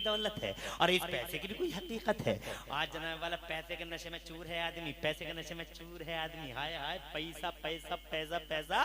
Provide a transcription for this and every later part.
दौलत है और इस पैसे की भी कोई हकीकत है। आज जनाब वाला पैसे के नशे में चूर है आदमी, पैसे के नशे में चूर है आदमी। हाय हाय पैसा पैसा पैसा पैसा,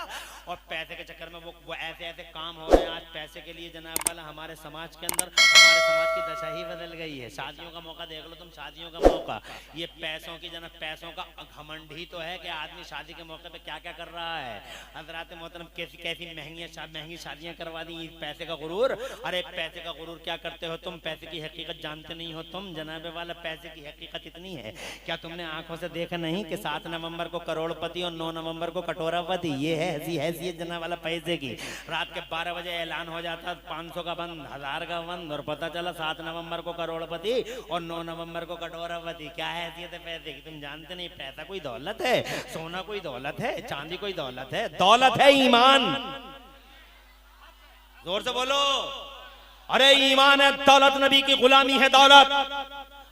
और पैसे के चक्कर में वो ऐसे ऐसे काम हो रहे हैं आज पैसे के लिए जनाब वाला। हमारे समाज के अंदर हमारे समाज की दशा ही बदल गई है। शादियों का मौका देख लो तुम, शादियों का मौका, ये पैसों की जनाब पैसों का घमंड ही तो है कि आदमी शादी के मौके पे क्या क्या कर रहा है। हजरात मोहतरम कैसी कैसी महंगी शादियां करवा दी, पैसे का गुरूर। अरे पैसे का गुरूर क्या करते हो तुम, पैसे की हकीकत जानते नहीं हो तुम जनाबे वाला। पैसे की हकीकत इतनी है, क्या तुमने आंखों से देखा नहीं कि 7 नवंबर को करोड़पति और 9 नवंबर को कटोरापति। ये है हैसियत जनाब वाला पैसे की। रात के 12 बजे ऐलान हो जाता 500 का बंद, 1000 का बंद, और पता चला 7 नवंबर को करोड़पति और 9 नवंबर को कटोरापति। क्या हैसियत है पैसे की, तुम जानते नहीं। पैसा कोई दौलत है, सोना कोई दौलत है, चांदी कोई दौलत है, दौलत है ईमान। जोर से बोलो, अरे ईमान है दौलत, नबी की गुलामी है दौलत।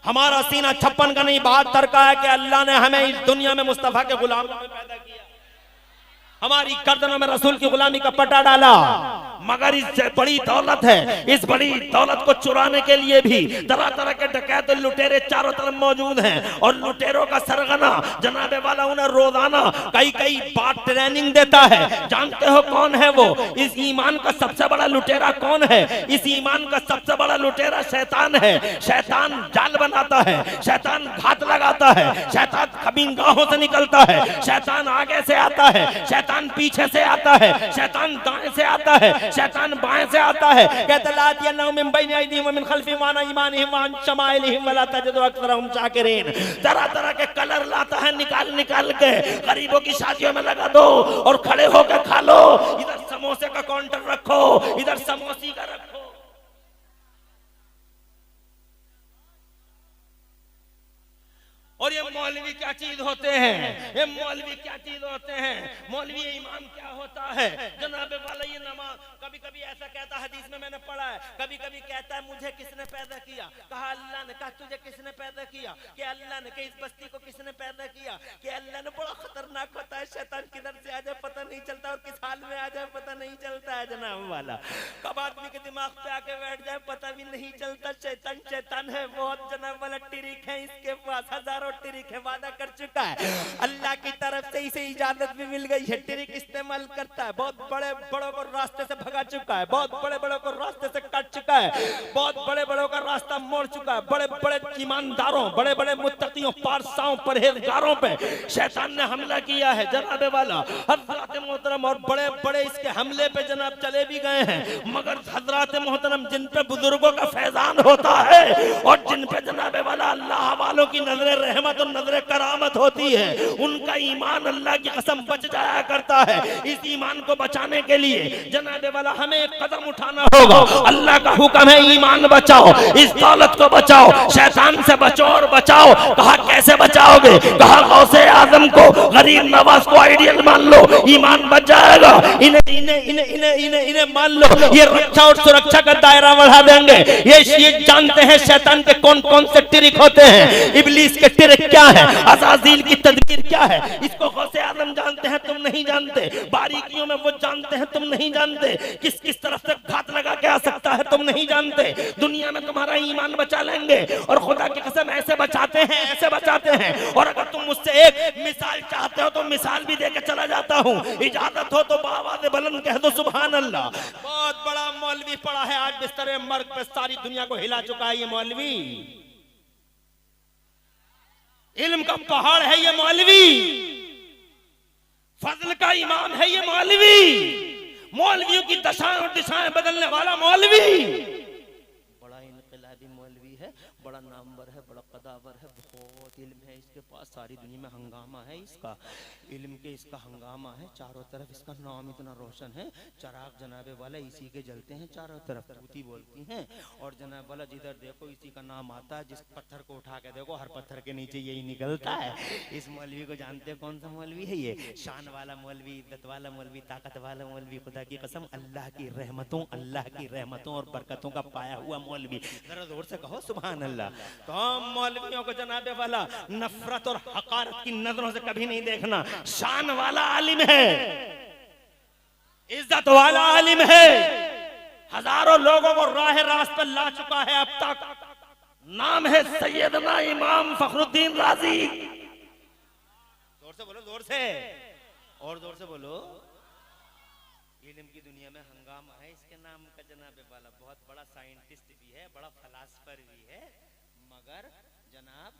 हमारा सीना 56 का नहीं 72 का है कि अल्लाह ने हमें इस दुनिया में मुस्तफा के गुलाम में पैदा किया, हमारी गर्दनों में रसूल की गुलामी का पट्टा डाला। मगर इससे बड़ी दौलत है, इस बड़ी दौलत को चुराने के लिए भी तरह तरह के डकैत लुटेरे चारों तरफ मौजूद हैं। और लुटेरों का सरगना जनाबे वाला उन्हें रोजाना कई बार ट्रेनिंग देता है। जानते हो कौन है वो? इस ईमान का सबसे बड़ा लुटेरा कौन है? इस ईमान का सबसे बड़ा लुटेरा शैतान है। शैतान जाल बनाता है, शैतान घात लगाता है, शैतान कमीनगाहों से निकलता है, शैतान आगे से आता है, शैतान पीछे से आता है, शैतान दाएं से आता है, शैतान बाएं से आता है। कहता ला यनहु मिन बैनि अयदीहिम व मिन खल्फिहिम व अन अयमानिहिम व अन शमाइलिहिम वला तजिदु अक्सरहुम शाकिरीन। तरह तरह के कलर लाता है निकाल निकाल के। गरीबों की शादियों में लगा दो और खड़े होकर खा लो। इधर समोसे का काउंटर रखो, इधर समोसी का रखो। और ये मौलवी क्या चीज होते हैं, ये मौलवी क्या चीज होते हैं, मौलवी इमाम क्या होता है जनाबे वाला। ये नमाज कभी कभी ऐसा कहता है, हदीस में मैंने पढ़ा है, कभी कभी कहता है मुझे किसने पैदा किया? कहा अल्लाह ने। कहा तुझे किसने पैदा किया? कि अल्लाह ने। कि इस बस्ती को किसने पैदा किया? कि अल्लाह ने। बड़ा खतरनाक होता है, शैतान किधर से आ जाए पता नहीं चलता और किस हाल में आ जाए पता नहीं चलता है जनाब वाला। कब आदमी के दिमाग पे आके बैठ जाए पता भी नहीं चलता। शैतान शैतान है बहुत जनाब वाला, टिरिक है इसके पास, हजारों टिरिक है, वादा कर चुका है अल्लाह की तरफ से, इसे इजाजत भी मिल गई है। टिरिक इस्तेमाल करता है, बहुत बड़े बड़ों को रास्ते से भगा चुका है, बहुत बड़े बड़ों को रास्ते से काट चुका है, बहुत बड़े बड़ों का रास्ता मोड़ चुका है। बड़े बड़े ईमानदारों, बड़े बड़े मुत्तकियों, पारसाओं, परहेजगारों पे शैतान ने हमला किया है जनाबे वाला। हजरत मोहतरम और बड़े बड़े इसके हमले पे जनाब चले भी गए हैं। मगर हजरत मोहतरम जिन पे बुजुर्गों का फैजान होता है और जिन पे जनाबे वाला अल्लाह वालों की नजर रहमत और नजर करामत होती है, उनका ईमान अल्लाह की कसम बच जाया करता है। इस ईमान को बचाने के लिए जनाबे वाला हमें एक कदम उठाना होगा। अल्लाह का हुक्म है ईमान बचाओ, इस दौलत को बचाओ, शैतान से बचो और बचाओ। कहा कैसे बचाओगे? कहा गौसे आजम को, गरीब नवाज को आइडियल मान लो, ईमान बच जाएगा। इन्हें इन्हें इन्हें इन्हें इन्हें इन्हें मान लो, ये रक्षा और सुरक्षा का दायरा बढ़ा देंगे। ये जानते हैं शैतान के कौन कौन से ट्रिक होते हैं, इब्लीस के ट्रिक क्या है, अज़ाज़ील की तदबीर क्या है, इसको गौसे आजम जानते हैं तुम नहीं जानते। बारीकियों में वो जानते हैं तुम नहीं जानते। किस किस तरफ से घात लगा के आ सकता है तुम नहीं जानते। दुनिया में तुम्हारा ईमान बचा लेंगे और खुदा की कसम ऐसे बचाते हैं, ऐसे बचाते हैं। और अगर तुम मुझसे एक मिसाल चाहते हो तो मिसाल भी देके चला जाता हूँ। इजाजत हो तो बावाज़े बुलंद कह दो सुभान अल्लाह। बहुत बड़ा मौलवी पड़ा है आज बिस्तरे मर्ग पे, सारी दुनिया को हिला चुका है ये मौलवी। इल्म का पहाड़ है ये मौलवी, फजल का इमाम है ये मौलवी, मौलवियों की दशाएं और दिशाएं बदलने वाला मौलवी। बड़ा इनकलाबी मौलवी है, बड़ा नामवर है, बड़ा कदावर है, बहुत इल्म है इसके पास, सारी दुनिया में हंगामा है इसका, इल्म के इसका हंगामा है। चारों तरफ इसका नाम इतना रोशन है, चराग जनाबे वाला इसी के जलते हैं चारों तरफ, तूती बोलती हैं। और जनाब वाला जिधर देखो इसी का नाम आता है। जिस पत्थर को उठा के देखो हर पत्थर के नीचे यही निकलता है। इस मौलवी को जानते हो कौन सा मौलवी है ये? शान वाला मौलवी, इज्जत वाला मौलवी, ताकत वाला मौलवी, खुदा की कसम अल्लाह की रहमतों और बरकतों का पाया हुआ मौलवी। जरा जोर से कहो सुभान अल्लाह। तो मौलवियों को जनाबे वाला नफरत और हकारत की नजरों से कभी नहीं देखना। शान वाला आलिम है, इज्जत वाला आलिम है, हजारों लोगों को राह रास्त पर ला चुका है अब तक। नाम है सैयदना इमाम फखरुद्दीन राजी। जोर से बोलो, जोर से, और जोर से बोलो। इल्म की दुनिया में हंगामा है इसके नाम का जनाब वाला। बहुत बड़ा साइंटिस्ट भी है, बड़ा फलासफर भी है, मगर जनाब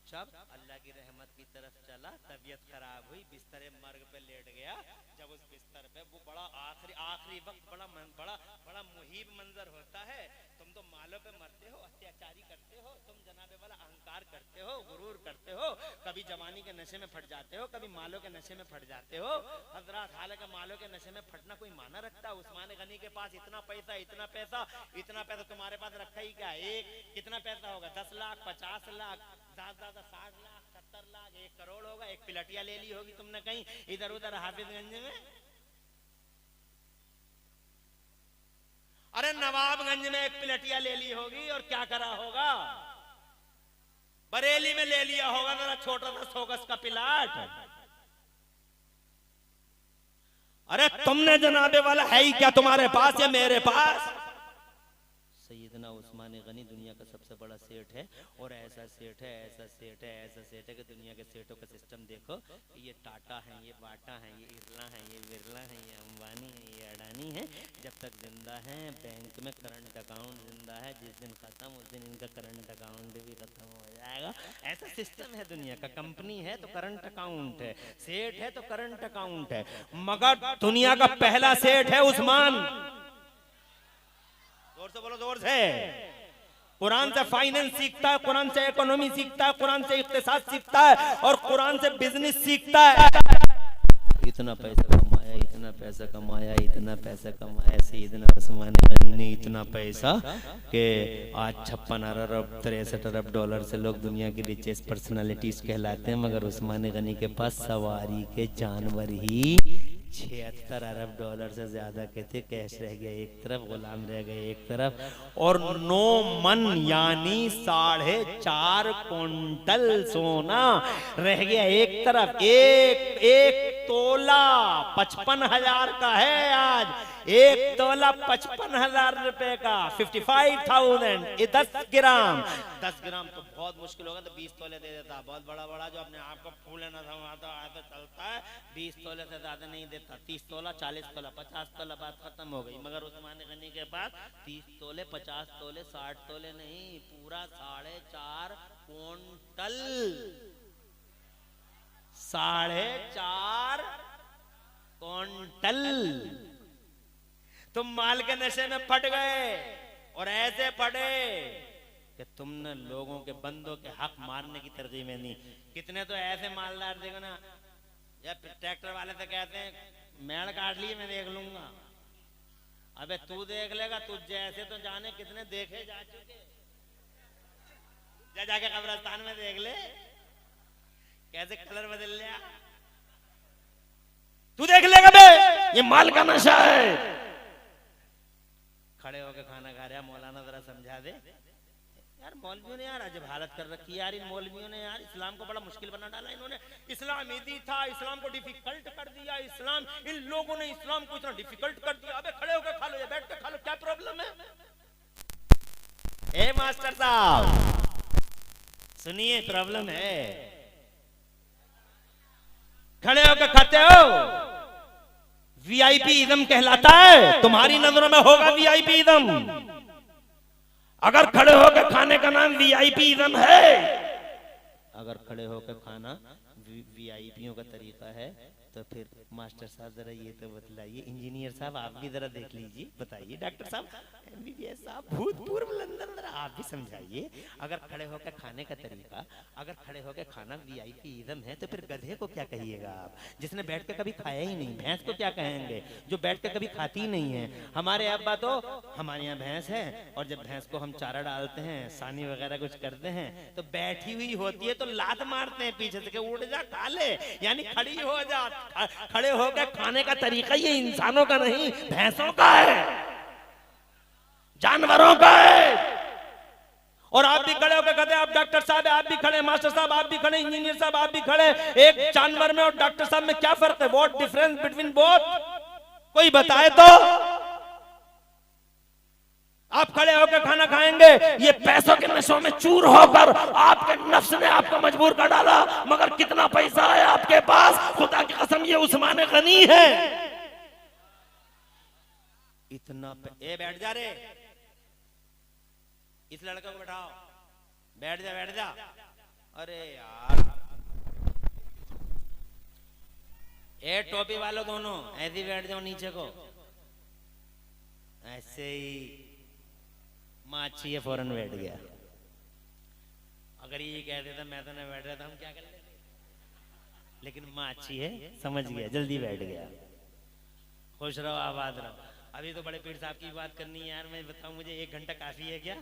जब अल्लाह की रहमत की तरफ चला, तबीयत खराब हुई, बिस्तर मर्ग पे लेट गया। जब उस बिस्तर पे वो बड़ा आखिरी वक्त बड़ा मुहीब मंजर होता है। तुम तो मालों पे मरते हो, अत्याचारी करते हो, तुम जनाबे वाला अहंकार करते हो, गुरूर करते हो, कभी जवानी के नशे में फट जाते हो, कभी मालों के नशे में फट जाते हो। हजरत हालांकि मालों के नशे में फटना कोई माना रखता? उस्मान गनी के पास इतना पैसा तुम्हारे पास रखा ही क्या? कितना पैसा होगा? 10 लाख, 50 लाख, ज्यादा 60 लाख, 70 लाख, 1 करोड़ होगा। एक पिलटिया ले ली होगी तुमने कहीं इधर उधर हाफिजगंज में। अरे नवाबगंज में एक पिलटिया ले ली होगी और क्या करा होगा? बरेली में ले लिया होगा जरा छोटा सा सोगस का पिलाट। अरे तुमने जनाबे वाला है ही क्या तुम्हारे पास या मेरे पास? सैयदना उस्मान गनी दुनिया का सबसे बड़ा सेठ है, और ऐसा सेठ है कि दुनिया के सेठों का सिस्टम देखो। ये टाटा है, ये बाटा है, ये इरला है, ये बिरला है, ये अंबानी है, ये अडानी है। जब तक जिंदा है बैंक में करंट अकाउंट जिंदा है, जिस दिन खत्म उस दिन इनका करंट अकाउंट भी खत्म हो जाएगा। ऐसा सिस्टम है दुनिया का। कंपनी है तो करंट अकाउंट है, सेठ है तो करंट अकाउंट है, मगर दुनिया का पहला सेठ है उस्मान। जोर से बोलो, जोर से। कुरान से फाइनेंस सीखता है, कुरान से इकोनॉमी सीखता है, कुरान से इक्तिसाद सीखता है, और कुरान से बिजनेस सीखता है। इतना पैसा कमाया सैयदना उस्मान गनी ने, इतना पैसा कि आज 56 अरब 63 अरब डॉलर से लोग दुनिया की रिचेस्ट पर्सनालिटीज कहलाते हैं, मगर उस्मान गनी के पास सवारी के जानवर ही 76 अरब डॉलर से ज्यादा के थे। कैश रह गया एक तरफ, गुलाम रह गए एक तरफ, और 9 मन यानी 4.5 क्विंटल सोना रह गया एक तरफ। एक तोला 55,000 का है आज। एक तोला 55,000 रुपए का, 55,000। 10 ग्राम तो बहुत मुश्किल होगा, तो 20 तोले दे देता। बहुत बड़ा जो अपने आप को फूले ना समाता ऐसा चलता है, 20 तोले से ज्यादा नहीं देता। 30 तोला, 40 तोला, 50 तोला, बात खत्म हो गई। मगर उस्मान गनी के पास 30 तोले, 50 तोले, 60 तोले नहीं, पूरा 4.5 क्विंटल। 4.5 क्विंटल। तुम माल के नशे में फट गए, और ऐसे फटे कि तुमने लोगों के बंदों के हक मारने की तरजीह में नहीं। कितने तो ऐसे मालदार देखो ना, या ट्रैक्टर वाले से कहते हैं मेड़ काट लिए मैं देख लूंगा। अबे तू देख लेगा, तुझ जैसे तो जाने कितने देखे जा चुके। जाके कब्रिस्तान में देख ले कैसे कलर बदल लिया। तू देख लेगा बे, ये माल का नशा है। खड़े होकर खाना खा रहा, मौलाना जरा समझा दे यार। मौलवियों ने यार अजब हालत कर रखी है यार। इन मौलवियों ने यार इस्लाम को बड़ा मुश्किल बना डाला। इन्होंने इस्लाम ईदी था, इस्लाम को डिफिकल्ट कर दिया। इन लोगों ने इस्लाम को इतना डिफिकल्ट कर दिया। अबे खड़े होकर खा लो या बैठ कर खा लो, क्या प्रॉब्लम है? ए मास्टर साहब सुनिए, प्रॉब्लम है। खड़े होकर खाते हो, वीआईपी इज़म कहलाता है। तुम्हारी नजरों में होगा वीआईपी इज़म। अगर खड़े होकर खाने का नाम वीआईपी इज़म है, अगर खड़े होकर खाना वीआईपीओं का तरीका है, तो फिर मास्टर साहब जरा ये तो बतलाइए। इंजीनियर साहब आप भी जरा देख लीजिए, बताइए। डॉक्टर साहब, एमबीबीएस साहब, भूतपूर्व लंदन, जरा आप भी समझाइए। अगर खड़े होकर खाने का तरीका, अगर खड़े होकर खाना वीआईपी इज़म है, तो फिर गधे को क्या कहिएगा आप, जिसने बैठ कर कभी खाया ही नहीं? भैंस को क्या कहेंगे, जो बैठ कर कभी खाती ही नहीं है? हमारे अब्बा तो, हमारे यहाँ भैंस है, और जब भैंस को हम चारा डालते हैं, सानी वगैरह कुछ करते हैं, तो बैठी हुई होती है तो लात मारते हैं पीछे से, उड़ जा खा ले, यानी खड़ी हो जा। खड़े होकर खाने का तरीका ये इंसानों का नहीं, भैंसों का है, जानवरों का है। और आप भी खड़े होकर कहते हैं, आप डॉक्टर साहब आप भी खड़े, मास्टर साहब आप भी खड़े, इंजीनियर साहब आप भी खड़े। एक जानवर में और डॉक्टर साहब में क्या फर्क है? What difference between both? कोई बताए तो। आप खड़े होकर खाना खाएंगे, ये पैसों के नशों में चूर होकर आपके नफ्स ने आपको मजबूर कर डाला। मगर कितना पैसा है आपके पास, खुदा की कसम ये उस्मान गनी है। इतना बैठ जा रे, इस लड़के को बैठाओ, बैठ जा बैठ जा। अरे यार, ए टोपी वालों दोनों ऐसे बैठ जाओ नीचे को, ऐसे ही माछी है फौरन बैठ गया। अगर ये कह देता मैं तो नहीं बैठ रहा था, हम क्या कर लेते, लेकिन माछी है, समझ गया, जल्दी बैठ गया। खुश रहो, आबाद रहो। अभी तो बड़े पीर साहब की बात करनी है यार। मैं बताऊं, मुझे 1 घंटा काफी है क्या?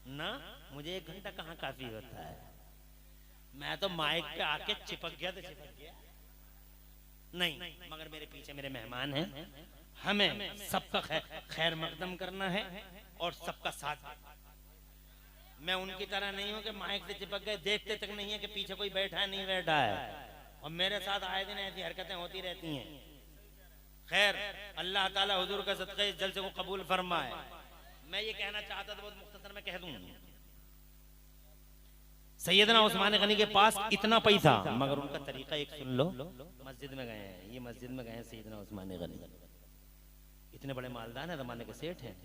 ना, मुझे 1 घंटा कहाँ काफी होता है। मैं तो माइक पे आके चिपक गया तो चिपक गया नहीं, मगर मेरे पीछे मेरे मेहमान हैं, हमें सबका खैर मकदम करना है और सबका साथ। मैं उनकी तरह नहीं हूं कि माइक से चिपक गए, देखते तक नहीं है कि पीछे कोई बैठा है नहीं बैठा है। और मेरे साथ आए दिन ऐसी हरकतें होती रहती हैं। खैर, अल्लाह ताला हुजूर का सदक़े इस जलसे को कबूल फरमाए। मैं ये कहना चाहता था, बहुत मुख्तसर में कह दूं। सैयदना उस्मान गनी के पास इतना पैसा, मगर उनका तरीका एक सुन लो। मस्जिद में गए हैं, ये मस्जिद में गए हैं सैयदना उस्मान गनी, इतने बड़े मालदार हैं, जमाने के सेठ हैं।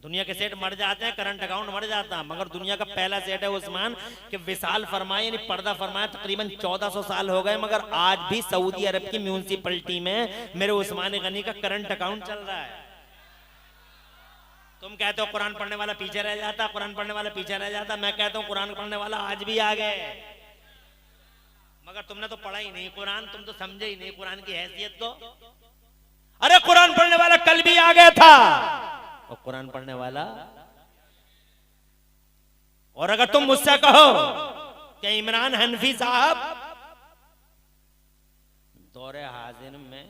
दुनिया के सेठ मर जाते हैं, करंट अकाउंट मर जाता है, मगर दुनिया का पहला सेठ है उस्मान के विसाल फरमाए, यानी पर्दा फरमाया। तकरीबन 1400 साल हो गए, मगर आज भी सऊदी अरब की म्यूनिसिपैलिटी में मेरे उस्मान गनी का करंट अकाउंट चल रहा है। तुम कहते हो कुरान पढ़ने वाला पीछे रह जाता, कुरान पढ़ने वाला पीछे रह जाता। मैं कहता हूँ कुरान पढ़ने वाला आज भी आ गए, मगर तुमने तो पढ़ा ही नहीं कुरान, तुम तो समझे ही नहीं कुरान की हैसियत को। अरे कुरान पढ़ने वाला कल भी आ गया था, और कुरान पढ़ने वाला। और अगर तुम मुझसे कहो कि इमरान हनफी साहब दौरे हाजिर में,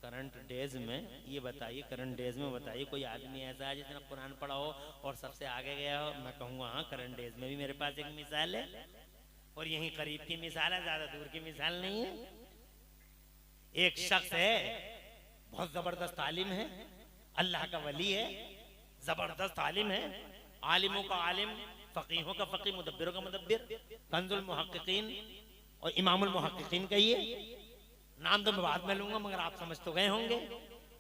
करंट डेज में, ये बताइए, करंट डेज में बताइए कोई आदमी ऐसा है जिसने कुरान पढ़ा हो और सबसे आगे गया हो। मैं कहूंगा हाँ, करंट डेज में भी मेरे पास एक मिसाल है, और यही करीब की मिसाल है, ज्यादा दूर की मिसाल नहीं है। एक शख्स है, बहुत जबरदस्त आलिम है, अल्लाह का वली है, जबरदस्त आलिम है, आलिमों का आलिम, फकीहों का फकीह, मुदब्बिरों का मुदब्बिर, कंजुल मुहक्किकीन और इमामुल मुहक्किकीन का ये नाम तो मैं बाद में लूंगा, मगर आप समझ तो गए होंगे।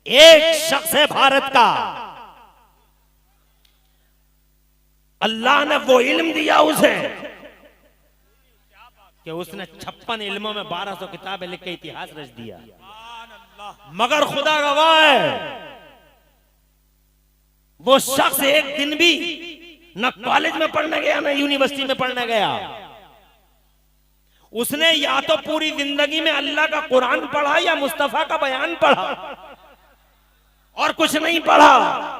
एक शख्स है भारत का, अल्लाह ने वो इल्म दिया उसे कि उसने 56 इल्मों में 1200 किताबें लिख के इतिहास रच दिया। मगर खुदा गवाह है, वो शख्स एक दिन भी न कॉलेज में पढ़ने गया न यूनिवर्सिटी में पढ़ने गया। उसने या तो पूरी जिंदगी में अल्लाह का कुरान पढ़ा या मुस्तफा का बयान पढ़ा, और कुछ नहीं पढ़ा।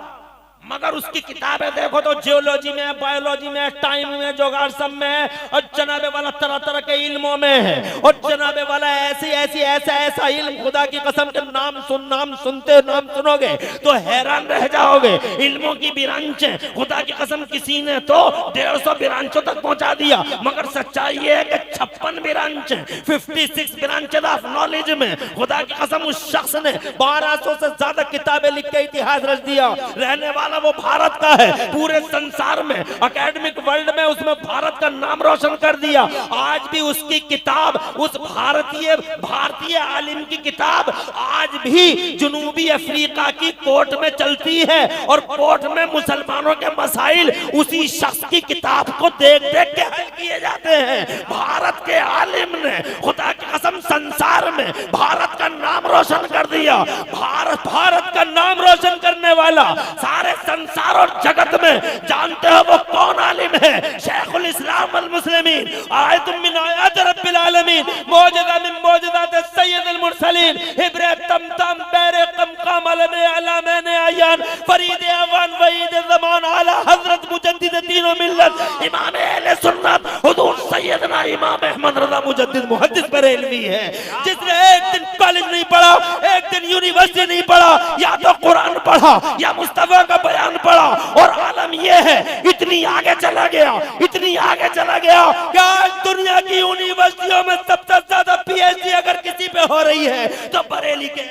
मगर उसकी किताबें देखो तो जियोलॉजी में, बायोलॉजी में, टाइम में, जोगाड़ सब में है, और जनाबे वाला तरह तरह के इल्मों में है। और जनाबे वाला ऐसा इल्म, खुदा की कसम के नाम सुनोगे तो हैरान रह जाओगे। इल्मों की ब्रांच, खुदा की कसम किसी ने तो 150 ब्रांचों तक पहुंचा दिया, मगर सच्चाई ये है कि 56 ब्रांच, 56 ब्रांचेस ऑफ नॉलेज में खुदा की कसम उस शख्स ने 1200 से ज्यादा किताबें लिख के इतिहास रच दिया। रहने वाला वो भारत का है, पूरे संसार में, एकेडमिक वर्ल्ड में उसमें भारत का नाम रोशन कर दिया। आज भी उसकी किताब, उस भारतीय आलिम की किताब आज भी जनूबी अफ्रीका की कोर्ट में चलती है, और कोर्ट में मुसलमानों के मसाइल उसी शख्स की किताब को देख देख के हल किए जाते हैं। भारत के आलिम ने खुदा की कसम संसार में भारत का नाम रोशन कर दिया। भारत का नाम रोशन करने वाला सारे संसार और जगत में जानते हो वो कौन आलिम है? शेखुल इस्लाम वल मुस्लिमीन, आयतुम मिन आयात रब्बिल आलमीन, मौजज़ा मिन मौजज़ात सय्यदुल मुरसलीन, हिब्रे तमतम बैरे कमकम अलमे अलामने अयान, फरीद अवान वहीद ज़मान आला हज़रत मुजद्दिद दीन व मिल्लत, इमाम अहले सुन्नत हुजूर सैयदना इमाम अहमद रज़ा मुजद्दिद मुहद्दिस बरेलवी है। जिसने एक दिन कॉलेज नहीं पढ़ा, एक दिन यूनिवर्सिटी नहीं पढ़ा, या तो कुरान पढ़ा या मुस्तफा का बयान पढ़ा, और आलम यह है इतनी आगे चला गया कि आज दुनिया की यूनिवर्सिटियों में सबसे ज्यादा पीएचडी अगर किसी पे हो रही है तो बरेली के।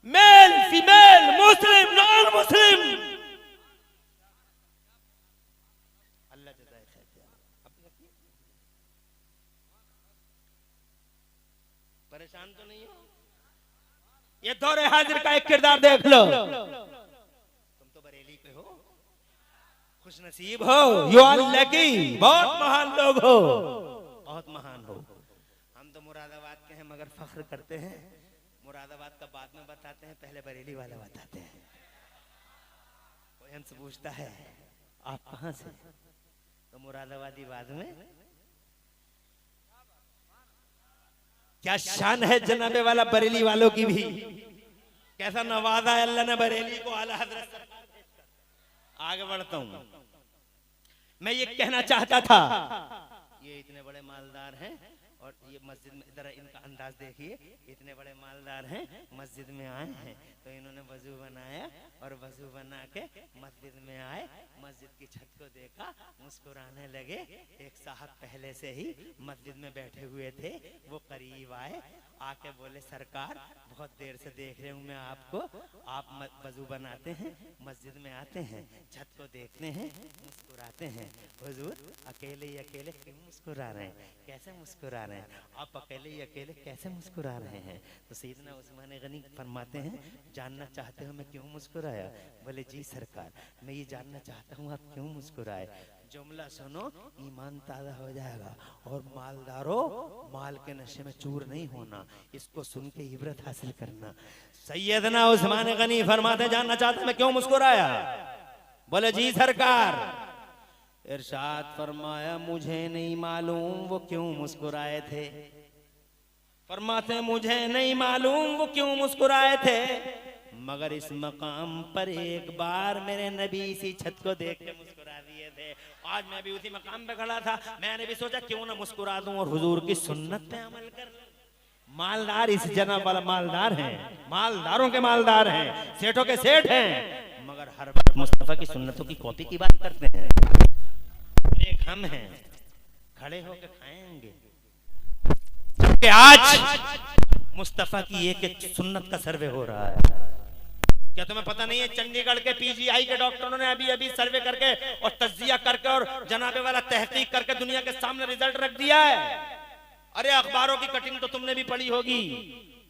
मेल फीमेल मुस्लिम नॉन मुस्लिम, अल्लाह जज़ाए खैर दे। परेशान तो नहीं हो? ये दौरे हाजिर का एक किरदार देख लो। तुम तो बरेली के हो, खुश नसीब हो, यू आर लकी, बहुत महान लोग हो, बहुत महान हो। हम तो मुरादाबाद के हैं मगर फख्र करते हैं। मुरादाबाद का बाद में बताते हैं, पहले बरेली वाला बताते हैं। कोई हमसे पूछता है आप कहां से, तो मुरादाबादी बाद में। क्या शान है जनाबे वाला बरेली वालों की भी, कैसा नवाजा है अल्लाह ने बरेली को आला हज़रत। आगे बढ़ता हूं, मैं ये कहना चाहता था, ये इतने बड़े मालदार हैं और ये मस्जिद में जरा इनका अंदाज देखिए, इतने बड़े मालदार हैं, मस्जिद में आए हैं तो इन्होंने वजू बनाया और वजू बना के मस्जिद में आए, मस्जिद की छत को देखा, मुस्कुराने लगे। एक साहब पहले से ही मस्जिद में बैठे हुए थे, वो करीब आए, आके बोले सरकार बहुत देर से देख रहे हूँ मैं आपको, आप वजू बनाते हैं, मस्जिद में आते हैं, छत को देखते हैं, मुस्कुराते हैं, हुजूर अकेले ही अकेले क्यों मुस्कुरा रहे हैं, कैसे मुस्कुरा रहे हैं, आप अकेले ही अकेले कैसे मुस्कुरा रहे हैं? तो सैयदना उस्मान गनी फरमाते हैं जानना चाहते हो मैं क्यों मुस्कुराया? बोले जी सरकार मैं ये जानना चाहता हूँ आप क्यों मुस्कुराए। जुमला सुनो ईमान ताज़ा हो जाएगा, और मालदारों माल के नशे में चूर नहीं होना, इसको सुन के इबरत हासिल करना। सैयदना उस्मान गनी फरमाते जानना चाहते मैं क्यों मुस्कुराया? बोले जी सरकार। इरशाद फरमाया मुझे नहीं मालूम वो क्यों मुस्कुराए थे। फरमाते मुझे नहीं मालूम वो क्यों मुस्कुराए थे, मगर इस मकाम पर एक बार मेरे नबी इसी छत को देख के मुस्कुरा दिए थे। आज मैं भी उसी मकाम पे खड़ा था, मैंने भी सोचा क्यों ना मुस्कुरा दूं और हुजूर की सुन्नत पे अमल कर लूं। मालदार इस जनाब वाला मालदार हैं, मालदारों के मालदार हैं, सेठों के सेठ हैं, मगर हर वक्त मुस्तफा की सुन्नतों की कॉपी की बात करते हैं। एक हम हैं खड़े होकर खाएंगे, जबकि आज मुस्तफा की एक एक सुन्नत का सर्वे हो रहा है। क्या तुम्हें पता नहीं है चंडीगढ़ के पीजीआई के डॉक्टरों ने अभी अभी सर्वे करके और तज्जिया करके और जनाबे वाला तहकीक करके दुनिया के सामने रिजल्ट रख दिया है। अरे अखबारों की कटिंग तो तुमने भी पढ़ी होगी,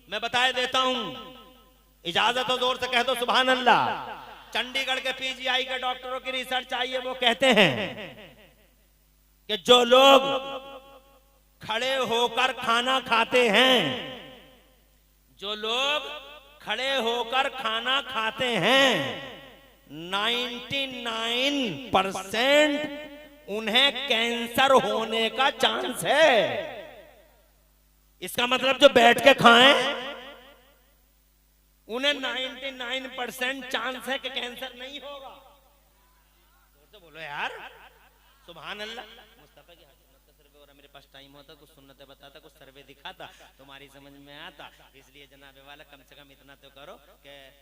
मैं बताए देता हूं, इजाजत हो जोर से कह दो सुभान अल्लाह। चंडीगढ़ के पीजीआई के डॉक्टरों की रिसर्च आई है, वो कहते हैं कि जो लोग खड़े होकर खाना खाते हैं, जो लोग खड़े होकर खाना खाते हैं 99% उन्हें कैंसर होने का चांस है। इसका मतलब जो बैठ के खाएं उन्हें 99% चांस है कि कैंसर नहीं होगा। तो बोलो यार सुभान अल्लाह। मुस्तफा की सुन्नत का सर्वे हो रहा, मेरे पास टाइम होता कुछ सुन्नतें बताता, कुछ सर्वे दिखाता, तुम्हारी समझ में आता। इसलिए जनाबे वाला कम से कम इतना तो करो कि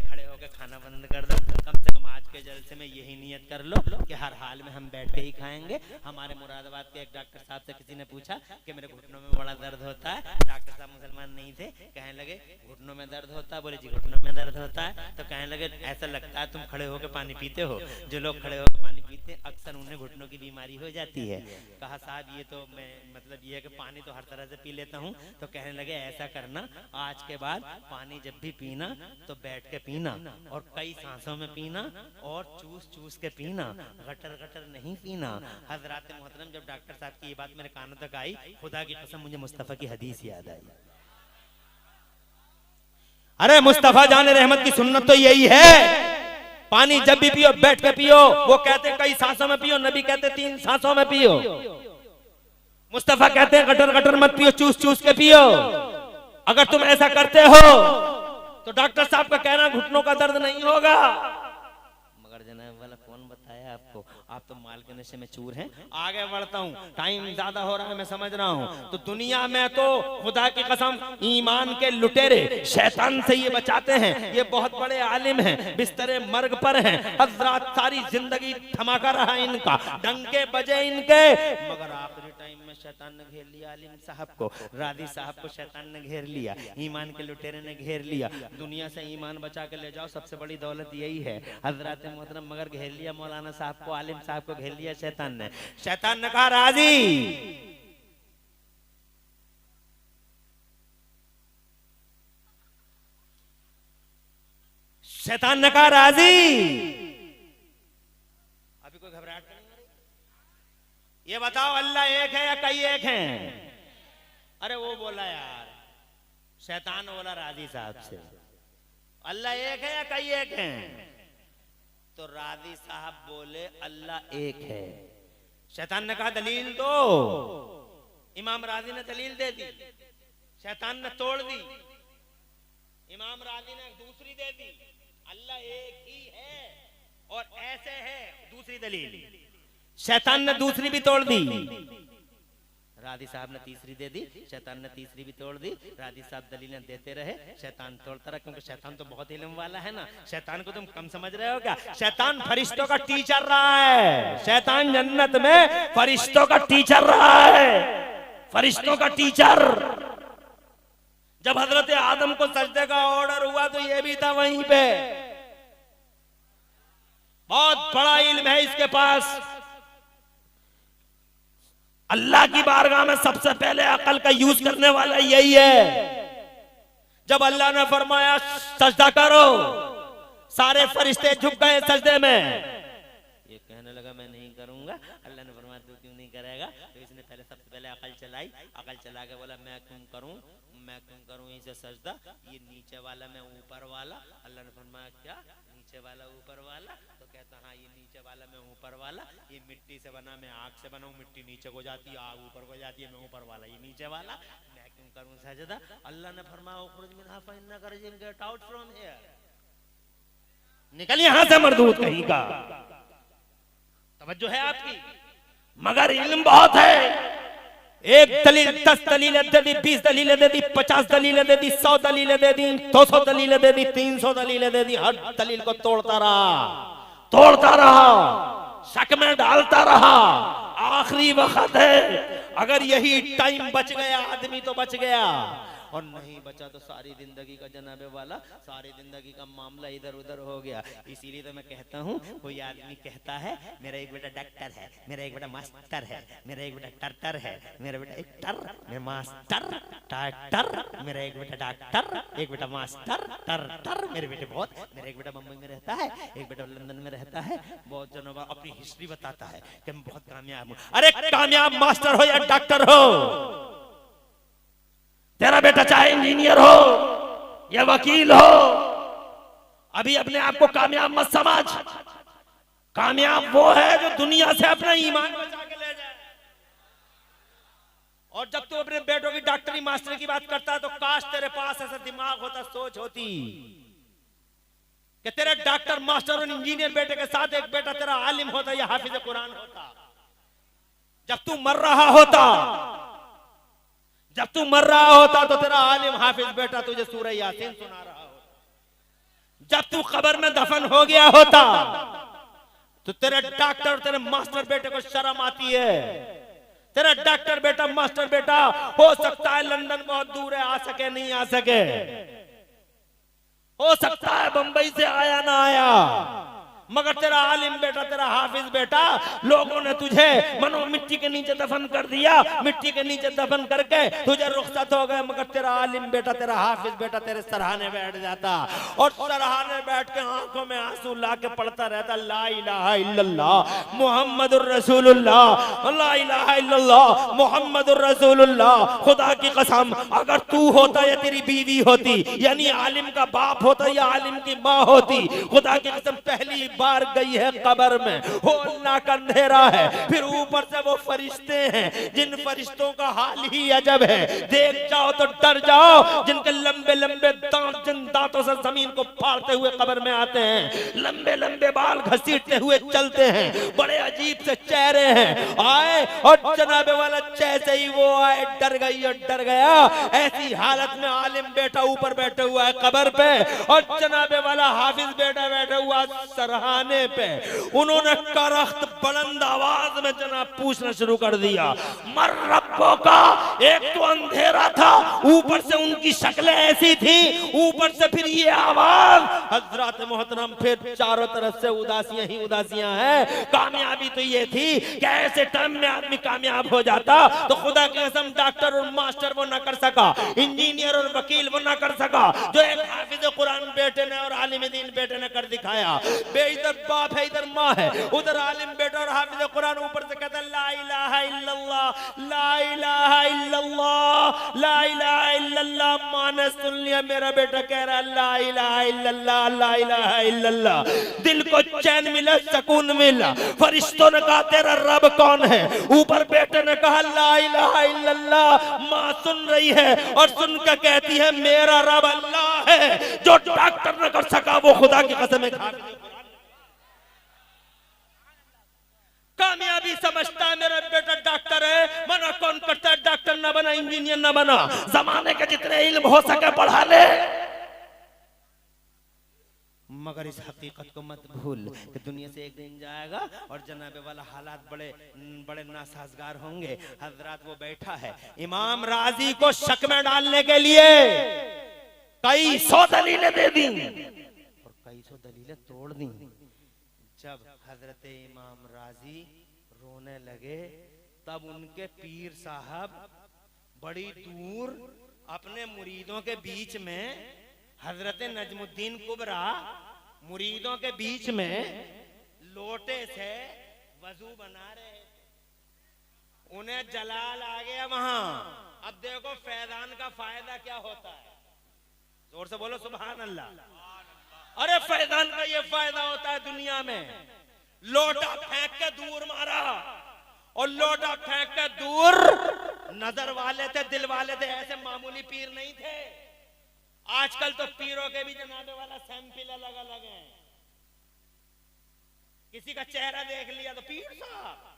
खड़े होकर खाना बंद कर दो। कम से कम आज के जलसे में यही नियत कर लो कि हर हाल में हम बैठ के ही खाएंगे। हमारे मुरादाबाद के एक डॉक्टर साहब से किसी ने पूछा कि मेरे घुटनों में बड़ा दर्द होता है। डॉक्टर साहब मुसलमान नहीं थे, कहने लगे घुटनों में दर्द होता है? बोले जी घुटनों में दर्द होता है। तो कहने लगे ऐसा लगता है तुम खड़े होकर पानी पीते हो। जो लोग खड़े होकर पानी पीते हैं अक्सर उन्हें घुटनों की बीमारी हो जाती है। कहा साहब ये तो मैं मतलब ये है कि पानी तो हर तरह से पी लेता हूँ। तो कहने लगे ऐसा करना, आज के बाद पानी जब भी पीना तो बैठ के पीना और कई सांसों में पीना और चूस चूस के पीना, गटर गटर नहीं पीना। हजरात मोहतरम जब डॉक्टर साहब की ये बात मेरे कानों तक आई, खुदा की कसम मुझे मुस्तफा की हदीस याद आई। अरे मुस्तफा जाने रहमत की सुन्नत तो यही है, पानी जब भी पियो बैठ के पियो। वो कहते कई सांसों में पियो, नबी कहते 3 सांसों में पियो। मुस्तफा कहते हैं गटर गटर मत पियो, चूस चूस के पियो। अगर तुम ऐसा करते हो तो डॉक्टर साहब का कहना घुटनों का दर्द नहीं होगा। मगर जनाब वाला कौन बताया आपको? आप तो माल के नशे में चूर हैं। आगे बढ़ता हूँ, टाइम ज्यादा हो रहा है मैं समझ रहा हूँ। तो दुनिया में तो खुदा की कसम ईमान के लुटेरे शैतान से ये बचाते हैं, ये बहुत बड़े आलिम हैं, बिस्तरे मर्ग पर हैं। हजरात सारी जिंदगी धमाका रहा इनका, डंके बजे इनके, मगर आखिरी टाइम में शैतान ने घेर लिया आलिम साहब को, रादी साहब को शैतान ने घेर लिया, ईमान के लुटेरे ने घेर लिया। दुनिया से ईमान बचा के ले जाओ, सबसे बड़ी दौलत यही है हजरत मोहतरम। मगर घेर लिया मौलाना साहब को, आलिम साहब को घेर लिया शैतान ने। शैतान ने कहा राजी, शैतान ने कहा राजी। अभी कोई घबराहट नहीं हो रही? ये बताओ अल्लाह एक है या कई एक हैं? अरे वो बोला यार, शैतान बोला राजी साहब से, अल्लाह एक है या कई एक हैं? तो राजी साहब बोले अल्लाह एक है। शैतान ने कहा दलील दो। इमाम राजी ने दलील दे दी, शैतान ने तोड़ दी। इमाम राजी ने दूसरी दे दी, अल्लाह एक ही है और ऐसे है, दूसरी दलील। शैतान ने दूसरी भी तोड़ दी, रादी साहब ने तीसरी दे दी, शैतान ने तीसरी भी तोड़ दी। रादी साहब दलीलें देते रहे, शैतान तोड़ता रहा, क्योंकि शैतान तो बहुत इल्म वाला है ना। शैतान को तुम कम समझ रहे हो क्या? शैतान फरिश्तों का टीचर रहा है, शैतान जन्नत में फरिश्तों का टीचर रहा है, फरिश्तों का टीचर। जब हजरत आदम को सजदे का ऑर्डर हुआ तो ये भी था वहीं पे। बहुत बड़ा इल्म है इसके पास। अल्लाह की बारगाह में सबसे पहले अकल का यूज करने वाला यही है। जब अल्लाह ने फरमाया सजदा करो, सारे फरिश्ते झुक गए सजदे में। ये कहने लगा मैं नहीं करूंगा। अल्लाह ने फरमाया तू क्यों नहीं करेगा? तो इसने पहले सबसे पहले अकल चलाई, अकल चला के बोला मैं क्यों करूं, मैं क्यों करूं इसे सजदा, ये नीचे वाला मैं ऊपर वाला। अल्लाह ने फरमाया क्या नीचे वाला ऊपर वाला? तो कहता हाँ ये नीचे वाला मैं ऊपर वाला, ये मिट्टी से बना मैं आग से बनाऊं, मिट्टी नीचे को जाती है आग ऊपर को जाती है, मैं ऊपर वाला ये नीचे वाला, मैं क्यों करूं सजदा? अल्लाह ने फरमाया उखरुज मिनहा फइन्नका रजीम, गेट आउट फ्रॉम हियर, निकल यहां से मरदूद कहीं का। तवज्जो है आपकी? मगर इल्म बहुत है। एक दलील 10 दलीलें दे दी, 20 दलीलें दे दी, 50 दलीलें दे दी, 100 दलीलें दे दी, 200 दलीलें दे दी, 300 दलीलें दे दी। हर दलील को तोड़ता रहा, तोड़ता रहा, शक में डालता रहा। आखिरी वक्त है, अगर यही टाइम बच गया आदमी तो बच गया, और नहीं बचा तो सारी जिंदगी का जनाबे वाला, सारी जिंदगी का मामला इधर उधर हो गया। इसीलिए तो मैं कहता हूँ, कोई आदमी कहता है मेरा एक बेटा डॉक्टर है, मेरा एक बेटा मास्टर है, मेरा एक बेटा टर्टर है, मेरा बेटा एक टर, मेरा मास्टर टर्टर, मेरा एक बेटा डॉक्टर, एक बेटा मास्टर टर्टर, मेरे बेटे बहुत, मेरा एक बेटा मुंबई में रहता है, एक बेटा लंदन में रहता है। बहुत जनों अपनी हिस्ट्री बताता है कि मैं बहुत कामयाब हूँ। अरे कामयाब मास्टर हो या डॉक्टर हो, तेरा बेटा चाहे इंजीनियर हो या वकील हो, अभी अपने आप को कामयाब मत समझ। कामयाब वो है जो दुनिया से अपना ईमान बचा के ले जाए। और जब तू अपने बेटों की डॉक्टरी मास्टरी की बात करता है तो काश तेरे पास ऐसा दिमाग होता, सोच होती कि तेरे डॉक्टर मास्टर और इंजीनियर बेटे के साथ एक बेटा तेरा आलिम होता या हाफिज कुरान होता। जब तू मर रहा होता, जब तू मर रहा होता तो तेरा आलिम हाफिज बेटा तुझे सूरह यासीन सुना रहा होता। जब तू कब्र में दफन हो गया होता तो तेरे डॉक्टर तेरे मास्टर बेटे को शर्म आती है। तेरा डॉक्टर बेटा मास्टर बेटा हो सकता है लंदन बहुत दूर है, आ सके नहीं आ सके, हो सकता है बंबई से आया ना आया, मगर तेरा आलिम बेटा तेरा हाफिज बेटा, लोगों ने तुझे मनो मिट्टी के नीचे दफन कर दिया, मिट्टी के नीचे दफन करके तुझे रुखसत हो गए, मगर तेरा आलिम बेटा तेरा हाफिज बेटा तेरे सराहने बैठ जाता और सराहने बैठ के आंखों में आंसू ला के पढ़ता रहता ला इलाहा इल्लल्लाह मुहम्मदुर रसूलुल्लाह, ला इलाहा इल्लल्लाह मुहम्मदुर रसूलुल्लाह। खुदा की कसम अगर तू होता या तेरी बीवी होती, यानी आलिम का बाप होता या आलिम की माँ होती, खुदा की कसम पहली बार गई है कब्र में, हो अल्लाह का अंधेरा है, फिर ऊपर से वो फरिश्ते हैं जिन फरिश्तों का हाल ही अजब है, देख जाओ तो डर जाओ, जिनके लंबे लंबे दांत, जिन दांतों से जमीन को फाड़ते हुए कब्र में आते हैं, लंबे लंबे बाल घसीटते हुए चलते हैं, बड़े अजीब से चेहरे हैं। आए और जनाबे वाला जैसे ही वो आए डर गई और डर गया। ऐसी हालत में आलिम बेटा ऊपर बैठा हुआ है कब्र पे और जनाबे वाला हाफिज बेटा बैठा हुआ सरहाने पे। उन्होंने करख्त बुलंद आवाज में जनाब पूछना शुरू कर दिया, मर रब्बो का। एक तो अंधेरा था, ऊपर से उनकी शक्लें ऐसी थी, ऊपर से फिर ये आवाज। हजरत मोहतरम फिर चारों तरफ से उदासियां ही उदासियां हैं। कामयाबी तो ये थी कि ऐसे टाइम में आदमी कामयाब हो जाता तो खुदा की कसम डॉक्टर और मास्टर वो ना कर सका, इंजीनियर और वकील वो ना कर सका जो एक हाफिज कुरान बेटे ने और आलिम दीन बेटे ने कर दिखाया। बे इधर बाप है, इधर माँ है, उधर आलिम बेटा और हाफिज कुरान, ऊपर से कहता ला इलाहा इल्लल्लाह, ला इलाहा इल्लल्लाह, ला इलाहा इल्लल्लाह। माँ ने सुन लिया, मेरा बेटा कह रहा ला इलाहा इल्लल्लाह, ला इलाहा इल्लल्लाह। दिल को चैन मिला, सुकून मिला। फरिश्तों ने कहा तेरा रब कौन है? ऊपर बेटे ने कहा ला इलाहा इल्लल्लाह। माँ सुन रही है और सुनकर कहती है मेरा रब अल्लाह है, जो डॉक्टर न कर सका वो खुदा की कसम खा। कामयाबी समझता है मेरा बेटा डॉक्टर है, मना कौन करता है? डॉक्टर ना बना, इंजीनियर ना बना, जमाने के जितने इल्म हो सके पढ़ा ले। मगर इस हकीकत को मत भूल कि दुनिया से एक दिन जाएगा और जनाबे वाला हालात बड़े बड़े नासाजगार होंगे। हजरत वो बैठा है, इमाम राजी को शक में डालने के लिए कई सौ दलीलें दे दी और कई सौ दलीलें तोड़ दी। जब हजरत इमाम राजी रोने लगे तब उनके पीर साहब बड़ी दूर अपने मुरीदों के बीच में, हजरत नजमुद्दीन कुबरा मुरीदों के बीच में लोटे से वजू बना रहे। उन्हें जलाल आ गया वहां। अब देखो फैजान का फायदा क्या होता है, जोर से बोलो सुभान अल्लाह। अरे फैजान का ये फायदा होता है दुनिया में। लोटा फेंक के दूर मारा और लोटा फेंक के दूर, नजर वाले थे, दिल वाले थे, ऐसे मामूली पीर नहीं थे। आजकल तो पीरों के भी जनाबे वाला सैंपल अलग अलग है। किसी का चेहरा देख लिया तो पीर साहब,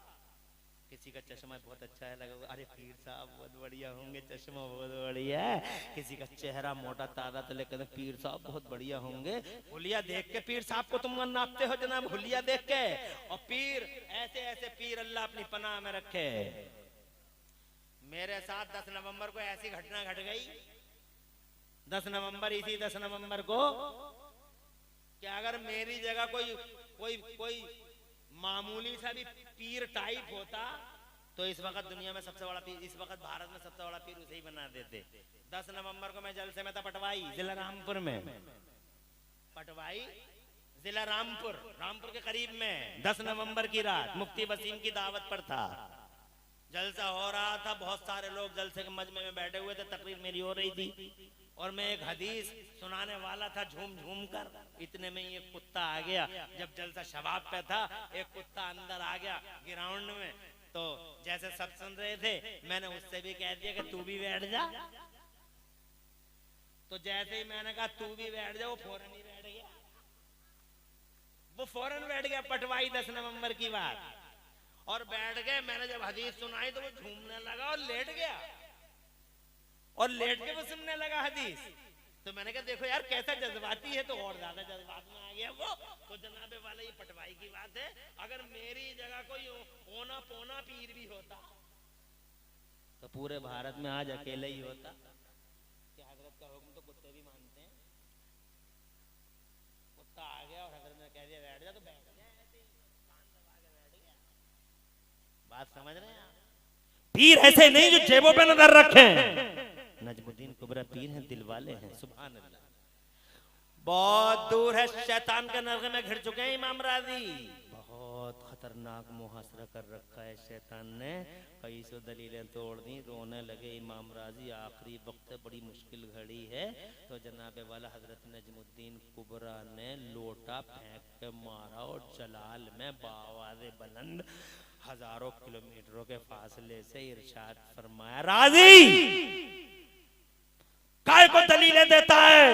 किसी का चश्मा बहुत अच्छा है लगा, अरे पीर साहब बहुत बढ़िया होंगे, चश्मा बहुत बढ़िया है। किसी का चेहरा मोटा ताजा तो लेकर पीर साहब बहुत बढ़िया होंगे। हुलिया देख के पीर साहब को तुम नापते हो जनाब, हुलिया देख के। और पीर ऐसे ऐसे पीर अल्लाह अपनी पनाह में रखे। मेरे साथ 10 नवंबर को ऐसी घटना घट गई। 10 नवंबर, इसी 10 नवंबर को कि अगर मेरी जगह कोई मामूली सा भी पीर टाइप होता तो इस वक्त दुनिया में सबसे बड़ा पीर, इस वक्त भारत में सबसे बड़ा पीर उसे ही बना देते। 10 नवंबर को मैं जलसे में था पटवाई, जिला रामपुर में। पटवाई जिला रामपुर के करीब में 10 नवंबर की रात मुफ्ती वसीम की दावत पर था। जलसा हो रहा था, बहुत सारे लोग जलसे के मजमे में बैठे हुए थे, तकरीर मेरी हो रही थी और मैं एक हदीस सुनाने वाला था झूम झूम कर। इतने में ये कुत्ता आ गया। जब जलसा शबाब पे था, एक कुत्ता अंदर आ गया ग्राउंड में। तो जैसे सब सुन रहे थे, मैंने उससे भी कह दिया कि तू भी बैठ जा। तो जैसे ही मैंने कहा तू भी बैठ जा, वो फौरन ही बैठ गया। वो फौरन बैठ गया। पटवाई 10 नवंबर की बात। और बैठ गए। मैंने जब हदीस सुनाई तो वो झूमने लगा और लेट गया, और लेट के वो सुनने लगा हदीस। तो मैंने कहा देखो यार कैसा जज्बाती है, तो और ज्यादा जज्बात में आ गया वो। तो जनाबे वाला ये पटवाई की बात है, अगर मेरी जगह कोई ओना पोना पीर भी होता तो पूरे भारत में आज अकेले ही होता। कि हजरत का हुक्म तो कुत्ते भी मानते हैं। कुत्ता आ गया और हजरत ने कह दिया बैठ जा, तो बैठ गया, ऐसे कान दबा के बैठ गया। बात समझ रहे हैं आप? पीर ऐसे नहीं जो जेबों पे नजर रखें। नजमुद्दीन कुबरा पीर हैं, दिल वाले हैं। सुभान अल्लाह। बहुत दूर है, शैतान के नरगे में घिर चुके हैं इमाम राजी। बहुत खतरनाक मुहासरा कर रखा है शैतान ने। कई सौ दलीलें तोड़ दी, रोने लगे इमाम राजी। आखिरी वक्त बड़ी मुश्किल घड़ी है। तो जनाबे वाला हजरत नजमुद्दीन कुबरा ने लोटा फेंक के मारा और जलाल में बावाज़े बुलंद हजारों किलोमीटरों के फासले से इरशाद फरमाया, राजी काय को दलीलें देता है?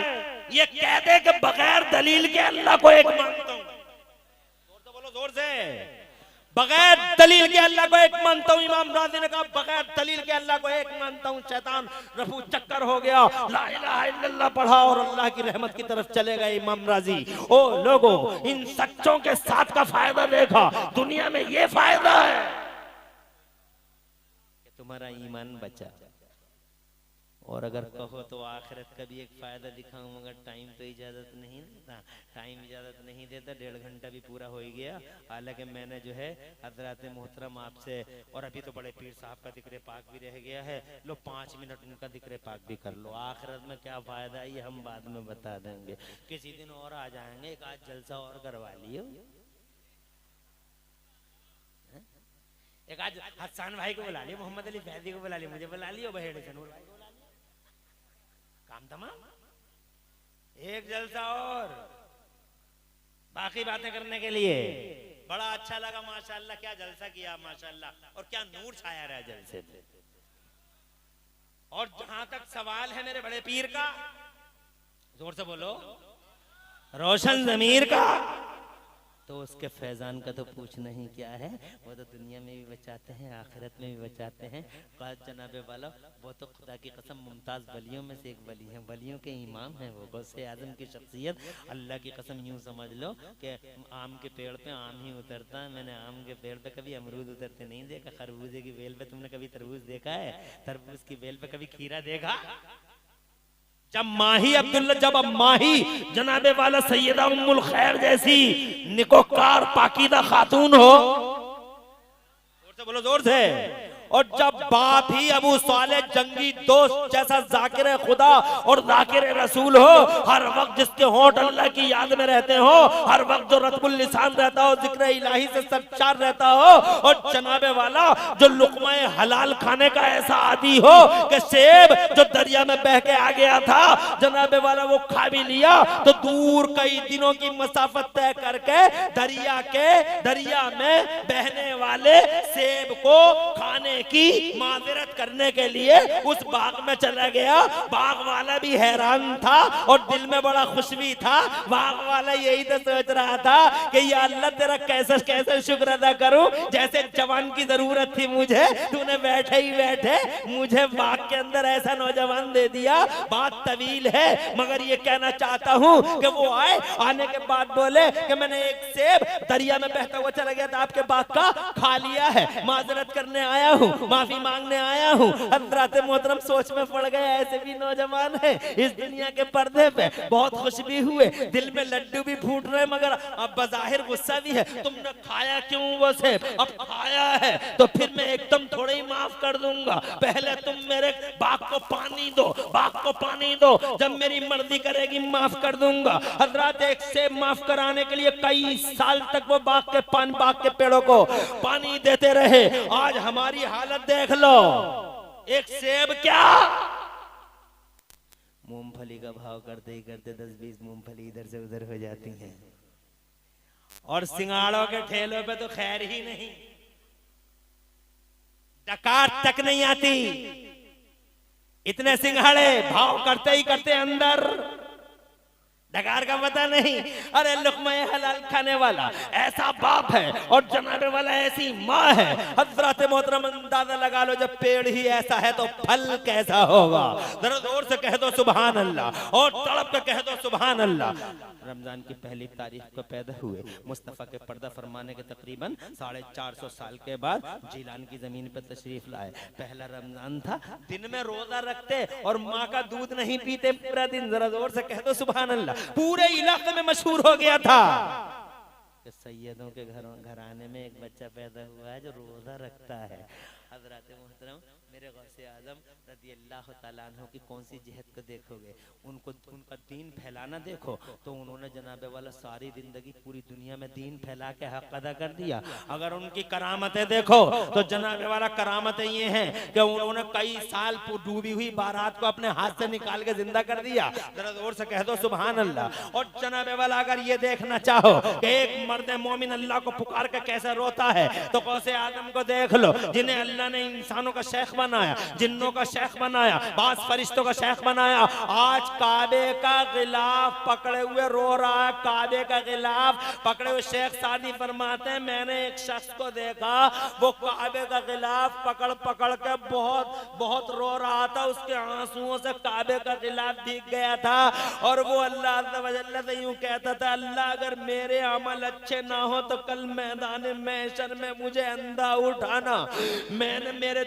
ये कह दे कि बगैर दलील के अल्लाह को एक मानता हूं। जोर से बोलो, जोर से। बगैर दलील के अल्लाह को एक मानता हूँ। इमाम राजी ने कहा बगैर दलील के अल्लाह को एक मानता हूँ। शैतान रफू चक्कर हो गया, ला इलाहा इल्लल्लाह पढ़ा और अल्लाह की रहमत की तरफ चले गए इमाम राजी। ओ लोगों, इन सच्चों के साथ का फायदा देखा, दुनिया में ये फायदा है कि तुम्हारा ईमान बचा, और अगर कहो तो आखिरत का भी एक फायदा दिखाऊं, मगर टाइम तो इजाजत नहीं देता। टाइम इजाजत नहीं देता, 1.5 घंटा भी पूरा हो ही गया। हालांकि मैंने जो है हजरत मोहतरम आपसे, और अभी तो बड़े पीर साहब का जिक्र पाक भी रह गया है, लो 5 मिनट उनका जिक्र पाक भी कर लो। आखिरत में क्या फायदा है ये हम बाद में बता देंगे, किसी दिन और आ जाएंगे, एक आज जलसा और करवा लियो। एक आज हसन भाई को बुला लियो, मोहम्मद अली फैजी को बुला लियो, मुझे बुला लियो, बहेड़ काम तमाम। एक जलसा और बाकी बातें करने के लिए। बड़ा अच्छा लगा माशाल्लाह, क्या जलसा किया माशाल्लाह, और क्या नूर छाया रहा जलसे पे। और जहां तक सवाल है मेरे बड़े पीर का, जोर से बोलो, रोशन ज़मीर का, तो उसके फैजान का तो पूछना ही क्या है। वो तो दुनिया में भी बचाते हैं, आखिरत में भी बचाते हैं। जनाबे वाला वो तो खुदा की कसम मुमताज वलियों में से एक वली है, वलियों के इमाम हैं वो, गौसे आजम की शख्सियत। अल्लाह की कसम यूं समझ लो कि आम के पेड़ पे आम ही उतरता है। मैंने आम के पेड़ पे कभी अमरूद उतरते नहीं देखा। खरबूजे की बेल पे तुमने कभी तरबूज देखा है? तरबूज की बेल पे कभी खीरा देखा? जब माही अब्दुल्ला, जब अब माही जनाबे वाला सैयदा उम्मुल खैर जैसी निकोकार पाकीदा खातून हो, जोर से बोलो, जोर से, और जब बाप ही अबू साले जंगी दोस्त जैसा जाकिर खुदा और जाकिर रसूल हो, हर वक्त जिसके होंठ अल्लाह की याद में रहते हो, हर वक्त जो रतबुल लिसान रहता हो, जिक्र इलाही से सरचार रहता हो, और जनाबे वाला जो लुक़्मा हलाल खाने का ऐसा आदी हो कि सेब जो दरिया में बह के आ गया था, जनाबे वाला वो खा भी लिया तो दूर कई दिनों की मसाफत तय करके दरिया में बहने वाले सेब को खाने की माजरत करने के लिए उस बाग में चला गया। बाग वाला भी हैरान था और दिल में बड़ा खुश भी था। बाग वाला यही तो सोच रहा था कि या अल्लाह तेरा कैसे कैसे शुक्र अदा करूं, जैसे जवान की जरूरत थी मुझे, तूने बैठे ही बैठे मुझे बाग के अंदर ऐसा नौजवान दे दिया। बात तवील है मगर ये कहना चाहता हूं कि वो आए, आने के बाद बोले कि मैंने एक सेब दरिया में बहता हुआ चला गया था आपके बाग का, खा लिया है, माजरत करने आया हूं, माफी मांगने आया हूं। हजरत मोहतरम सोच में पड़ गए, ऐसे भी नौजवान है इस दुनिया के पर्दे पे, बहुत खुश भी हुए, दिल में लड्डू भी फूट रहे, मगर अब बज़ाहिर गुस्सा भी है। तुमने खाया क्यों वो सेब? अब खाया है तो फिर मैं एकदम थोड़ा ही माफ कर दूंगा, पहले तुम मेरे बाग को पानी दो, बाग को पानी दो, जब मेरी मर्जी करेगी माफ कर दूंगा। हजरत एक सेब माफ कराने के लिए कई साल तक वो बाग के पेड़ों को पानी देते रहे। आज हमारी हालत देख लो, एक सेब क्या, मूंगफली का भाव करते ही करते 10-20 मूंगफली इधर से उधर हो जाती हैं, और सिंगाड़ों के ठेलों पे तो खैर ही नहीं, डकार तक नहीं आती। इतने सिंघाड़े भाव करते ही करते अंदर डकार का पता नहीं। अरे लुक़्मा हलाल खाने वाला ऐसा बाप है और जनाबे वाला ऐसी माँ है। हज़रत मोहतरम अंदाजा लगा लो, जब पेड़ ही ऐसा है तो फल कैसा होगा। जरा जोर से कह दो सुभान अल्लाह, और तड़प के कह दो सुभान अल्लाह। रमजान की पहली तारीख को पैदा हुए, मुस्तफ़ा के पर्दा फरमाने के तकरीबन 450 साल के बाद जिलान की जमीन पर तशरीफ लाए। पहला रमजान था, दिन में रोजा रखते और माँ का दूध नहीं पीते पूरा दिन। जरा जोर से कह दो सुभान अल्लाह। पूरे इलाके में मशहूर हो गया था कि सैयदों के घराने में एक बच्चा पैदा हुआ है जो रोजा रखता है। हज़रत मोहतरम मेरे गौसे आज़म रज़ी अल्लाह तआला अन्हु की कौन सी जिहद को देखोगे, उनको उनका दीन फैलाना देखो तो उन्होंने जनाबे वाला सारी जिंदगी पूरी दुनिया में दीन फैला के हक अदा कर दिया। अगर उनकी करामतें देखो तो जनाबे वाला करामतें ये हैं कि उन्होंने कई साल डूबी हुई बारात को अपने हाथ से निकाल के जिंदा कर दिया। जरा जोर से कह दो सुभान अल्लाह। और जनाबे वाला अगर ये देखना चाहो कि एक मर्द मोमिन अल्लाह को पुकार के कैसे रोता है तो गौसे आज़म को देख लो, जिन्हें अल्लाह अल्लाह ने इंसानों का शेख बनाया, जिन्नों का शेख बनाया, बास फरिश्तों का शेख बनाया। आज काबे का गिलाफ पकड़े हुए रो रहा है, काबे का गिलाफ पकड़े हुए। शेख सादी फरमाते हैं मैंने एक शख्स को देखा, वो काबे का गिलाफ पकड़ पकड़ के बहुत बहुत रो रहा था, उसके आंसुओं से काबे का गिलाफ भीग गया था। और वो अल्लाह से यूं कहता था, अल्लाह अगर मेरे अमल अच्छे ना हो तो कल मैदान महशर में मुझे अंधा उठाना। मैंने मेरे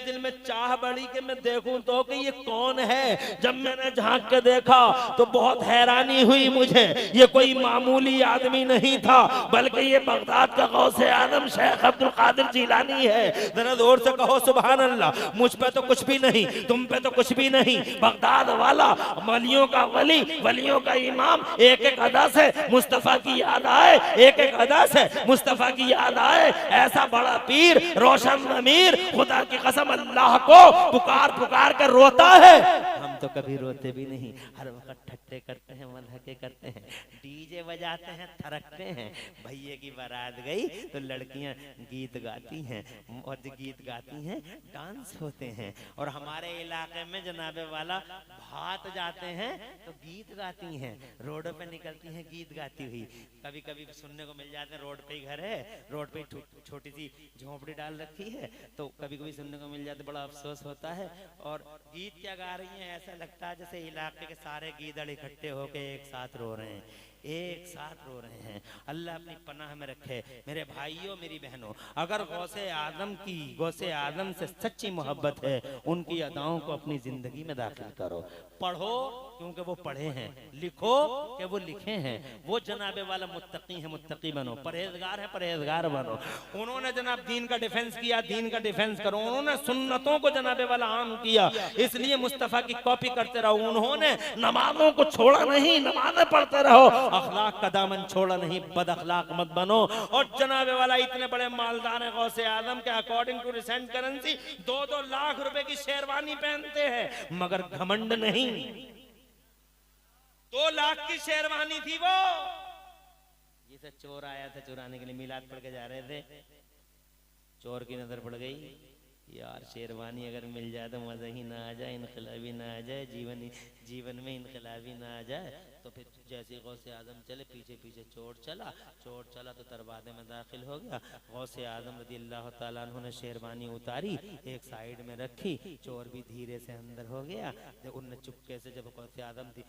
दिल में चाह बढ़ी कि मैं देखूं तो कि ये कौन है। जब मैंने झांक के देखा तो बहुत हैरानी हुई मुझे, ये कोई मामूली आदमी नहीं था, बल्कि ये बगदाद का गौसे आजम शेख अब्दुल कादिर जिलानी है। जरा जोर से कहो सुभान अल्लाह। मुझ पे तो कुछ भी नहीं, तुम पे तो कुछ भी नहीं, बगदाद वाला, वलियों का वली, वलियों का इमाम। एक एक अदा से मुस्तफा की याद आए, एक एक अदा से मुस्तफा की याद आए। ऐसा बड़ा पीर, रोशन अमीर, खुदा की कसम अल्लाह को पुकार पुकार कर रोता है। हम तो कभी रोते भी नहीं, हर वक्त ठट्टे करते हैं, मजाके करते हैं, डीजे बजाते हैं, थरकते हैं। भैया की बारात गई तो लड़कियां गीत गाती हैं, मौज गीत गाती हैं, डांस होते हैं। और हमारे इलाके में जनाबे वाला भात जाते हैं तो गीत गाती हैं, रोडों पे निकलती हैं गीत गाती हुई। कभी कभी सुनने को मिल जाते हैं, रोड पे ही घर है, रोड पे छोटी सी झोंपड़ी डाल रखी है, तो कभी कभी सुनने को मिल जाते, बड़ा अफसोस होता है। और गीत क्या गा रही हैं, ऐसा लगता है जैसे इलाके के सारे गीदड़ इकट्ठे होके एक साथ रो रहे हैं, एक साथ रो रहे हैं। अल्लाह अपनी पनाह में रखे। मेरे भाइयों मेरी बहनों, अगर गौसे आदम से सच्ची मोहब्बत है, उनकी अदाओं को अपनी जिंदगी में दाखिल करो। पढ़ो क्योंकि वो पढ़े हैं, लिखो कि वो लिखे हैं। वो जनाबे वाला मुत्तकी है, मुत्तकी बनो, परहेजगार है, परहेजगार बनो। उन्होंने जनाब दीन का डिफेंस किया, दीन का डिफेंस करो। उन्होंने सुन्नतों को जनाबे वाला आम किया, इसलिए मुस्तफा की कॉपी करते रहो। उन्होंने नमाजों को छोड़ा नहीं, नमाजें पढ़ते रहो। अखलाक का दामन छोड़ा नहीं, बद अखलाक मत बनो। और जनाबे वाला इतने बड़े मालदार हैं गौसे आजम के, according to recent currency 2-2 lakh रुपए की शेरवानी पहनते हैं, मगर घमंड नहीं। 2 लाख की शेरवानी थी वो, जिसे चोर आया था चुराने के लिए, मिलाद पढ़ के जा रहे थे, चोर की नजर पड़ गई, यार शेरवानी अगर मिल जाए तो मजा ही ना आ जाए, इनकलाबी ना आ जाए, जीवन में इनकलाबी ना आ जाए। तो फिर जैसे गौसे आजम चले, पीछे पीछे चोर चला तो दरवाजे में दाखिल हो गया। गौसे आजम रज़ी अल्लाह ताला अन्हु ने शेरवानी उतारी, एक साइड में रखी, चोर भी धीरे से अंदर हो गया। जब उनने चुपके से, जब गौसे आजम थी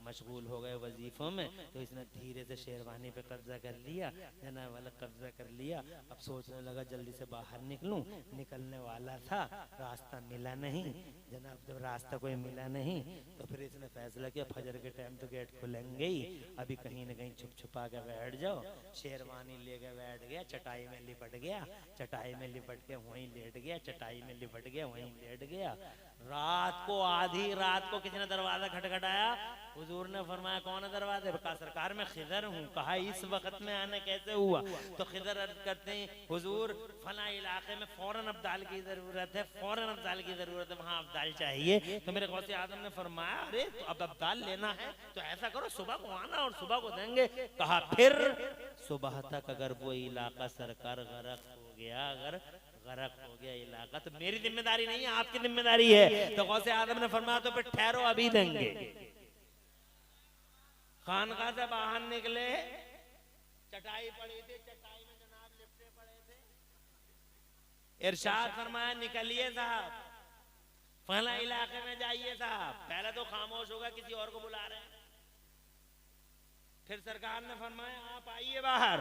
मशगूल हो गए वजीफों में, तो इसने धीरे से शेरवानी पे कब्जा कर लिया, जनाब वाला कब्जा कर लिया। अब सोचने लगा जल्दी से बाहर निकलूं, निकलने वाला था, रास्ता मिला नहीं। जनाब जब रास्ता कोई मिला नहीं तो फिर इसने फैसला किया फजर के टाइम तो गेट खुलेंगे ही, अभी कहीं न कहीं छुप छुपा के बैठ जाओ। शेरवानी लेके बैठ गया, चटाई में लिपट गया, चटाई में लिपट के वहीं लेट गया, चटाई में लिपट गया वहीं लेट गया। रात को, आधी रात को किसी ने दरवाजा खटखटाया, हुजूर ने फरमाया कौन है दरवाजे पे? कहा सरकार मैं खिदर हूँ। कहा इस वक्त में आना कैसे हुआ? तो खिदर अर्ज करते हैं हुजूर फला इलाके में फौरन अब्दाल की जरूरत है, फौरन अब्दाल की जरूरत है, वहाँ अब्दाल चाहिए। तो मेरे गौसे आजम ने फरमाया अरे तो अब अब्दाल लेना है तो ऐसा करो सुबह को आना और सुबह को देंगे। कहा फिर सुबह तक अगर वो इलाका सरकार गरक हो गया, अगर गरक हो गया इलाका, तो मेरी जिम्मेदारी नहीं है, आपकी जिम्मेदारी है। तो गौसे आजम ने फरमाया तो फिर ठहरो अभी देंगे। खानका से बाहर निकले, चटाई पड़ी थी, चटाई में जनाब लिपटे पड़े थे। इरशाद फरमाया निकलिए साहब, फला इलाके में जाइए साहब। पहले तो खामोश होगा, किसी और को बुला रहे हैं। फिर सरकार ने फरमाया आप आइए बाहर,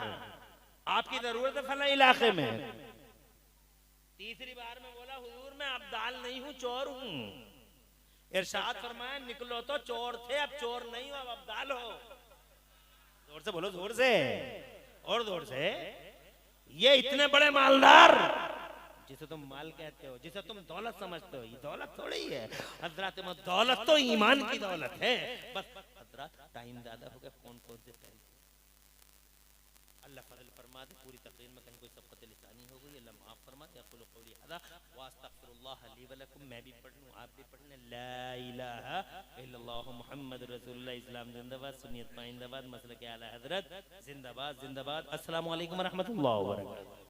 आपकी जरूरत है फला इलाके में। तीसरी बार में बोला हुजूर मैं अब्दाल नहीं हूं, चोर हूं। इरशाद फरमाया निकलो तो चोर थे, अब चोर नहीं हो, अब अब्दाल हो। जोर से बोलो, जोर से और जोर से। ये इतने बड़े मालदार जिसे तुम माल कहते हो, जिसे तुम दौलत समझते हो, ये दौलत थोड़ी है हजरत, दौलत तो ईमान की दौलत है। बस हजरत टाइम ज्यादा हो गया, फोन पहुंच जाता है। अल्लाह फजल फरमा दे, पूरी तकरीर में कहीं कोई सबकत लिसानी हो गई, अल्लाह माफ फरमा दे। अक़ुलु क़ौली हज़ा व अस्तग़फिरुल्लाह ली व लकुम। मैं भी पढ़ लूं, आप भी पढ़ लें। ला इलाहा इल्लल्लाह मुहम्मद रसूलुल्लाह। इस्लाम जिंदाबाद, सुन्नियत जिंदाबाद, मसलक आला हज़रत जिंदाबाद जिंदाबाद। अस्सलामु अलैकुम व रहमतुल्लाहि व बरकातहू।